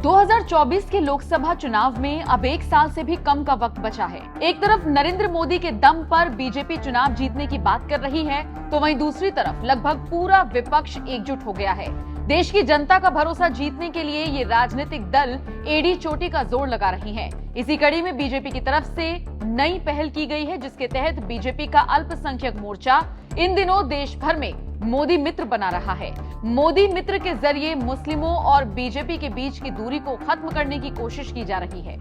2024 के लोकसभा चुनाव में अब एक साल से भी कम का वक्त बचा है। एक तरफ नरेंद्र मोदी के दम पर बीजेपी चुनाव जीतने की बात कर रही है, तो वहीं दूसरी तरफ लगभग पूरा विपक्ष एकजुट हो गया है। देश की जनता का भरोसा जीतने के लिए ये राजनीतिक दल एड़ी चोटी का जोर लगा रही हैं। इसी कड़ी में बीजेपी की तरफ से नई पहल की गई है, जिसके तहत बीजेपी का अल्पसंख्यक मोर्चा इन दिनों देश भर में मोदी मित्र बना रहा है। मोदी मित्र के जरिए मुस्लिमों और बीजेपी के बीच की दूरी को खत्म करने की कोशिश की जा रही है।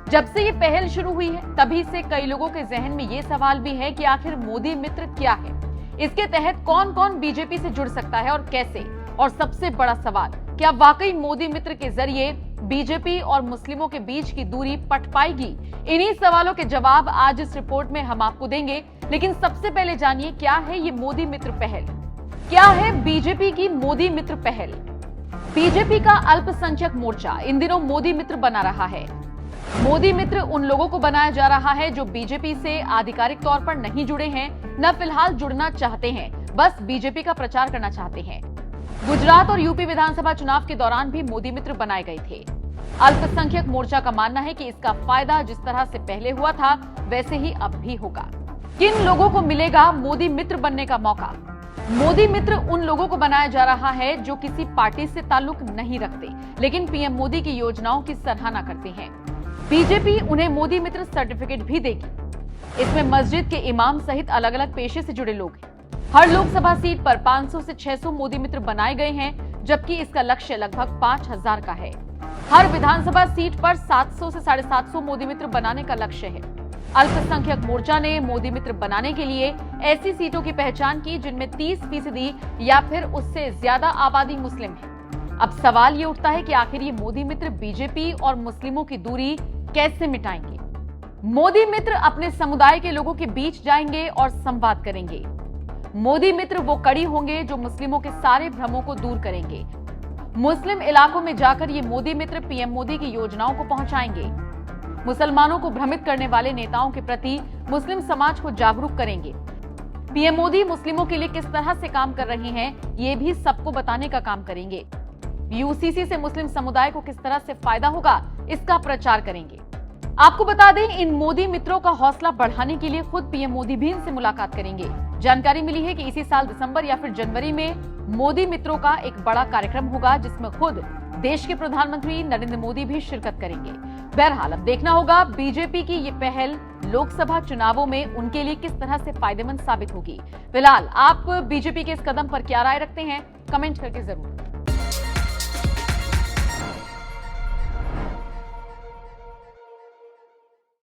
जब से ये पहल शुरू हुई है, तभी से कई लोगों के जहन में ये सवाल भी है कि आखिर मोदी मित्र क्या है, इसके तहत कौन कौन बीजेपी से जुड़ सकता है और कैसे। और सबसे बड़ा सवाल, क्या वाकई मोदी मित्र के जरिए बीजेपी और मुस्लिमों के बीच की दूरी पट पाएगी? इन्हीं सवालों के जवाब आज इस रिपोर्ट में हम आपको देंगे। लेकिन सबसे पहले जानिए, क्या है ये मोदी मित्र पहल, क्या है बीजेपी की मोदी मित्र पहल। बीजेपी का अल्पसंख्यक मोर्चा इन दिनों मोदी मित्र बना रहा है। मोदी मित्र उन लोगों को बनाया जा रहा है जो बीजेपी से आधिकारिक तौर पर नहीं जुड़े हैं, न फिलहाल जुड़ना चाहते हैं, बस बीजेपी का प्रचार करना चाहते हैं। गुजरात और यूपी विधानसभा चुनाव के दौरान भी मोदी मित्र बनाए गए थे। अल्पसंख्यक मोर्चा का मानना है कि इसका फायदा जिस तरह से पहले हुआ था, वैसे ही अब भी होगा। किन लोगों को मिलेगा मोदी मित्र बनने का मौका? मोदी मित्र उन लोगों को बनाया जा रहा है जो किसी पार्टी से ताल्लुक नहीं रखते, लेकिन पीएम मोदी की योजनाओं की सराहना करते हैं। बीजेपी उन्हें मोदी मित्र सर्टिफिकेट भी देगी। इसमें मस्जिद के इमाम सहित अलग अलग पेशे से जुड़े लोग हैं। हर लोकसभा सीट पर 500 से 600 मोदी मित्र बनाए गए हैं, जबकि इसका लक्ष्य लगभग 5000 का है। हर विधानसभा सीट पर 700 से 750 मोदी मित्र बनाने का लक्ष्य है। अल्पसंख्यक मोर्चा ने मोदी मित्र बनाने के लिए ऐसी सीटों की पहचान की जिनमें 30% या फिर उससे ज्यादा आबादी मुस्लिम है। अब सवाल ये उठता है कि आखिर ये मोदी मित्र बीजेपी और मुस्लिमों की दूरी कैसे मिटाएंगे? मोदी मित्र अपने समुदाय के लोगों के बीच जाएंगे और संवाद करेंगे। मोदी मित्र वो कड़ी होंगे जो मुस्लिमों के सारे भ्रमों को दूर करेंगे। मुस्लिम इलाकों में जाकर ये मोदी मित्र पीएम मोदी की योजनाओं को पहुंचाएंगे। मुसलमानों को भ्रमित करने वाले नेताओं के प्रति मुस्लिम समाज को जागरूक करेंगे। पीएम मोदी मुस्लिमों के लिए किस तरह से काम कर रहे हैं, ये भी सबको बताने का काम करेंगे। यूसीसी से मुस्लिम समुदाय को किस तरह से फायदा होगा, इसका प्रचार करेंगे। आपको बता दें, इन मोदी मित्रों का हौसला बढ़ाने के लिए खुद पीएम मोदी भी इनसे मुलाकात करेंगे। जानकारी मिली है कि इसी साल दिसंबर या फिर जनवरी में मोदी मित्रों का एक बड़ा कार्यक्रम होगा, जिसमें खुद देश के प्रधानमंत्री नरेंद्र मोदी भी शिरकत करेंगे। बहरहाल अब देखना होगा बीजेपी की ये पहल लोकसभा चुनावों में उनके लिए किस तरह से फायदेमंद साबित होगी। फिलहाल आप बीजेपी के इस कदम पर क्या राय रखते हैं, कमेंट करके जरूर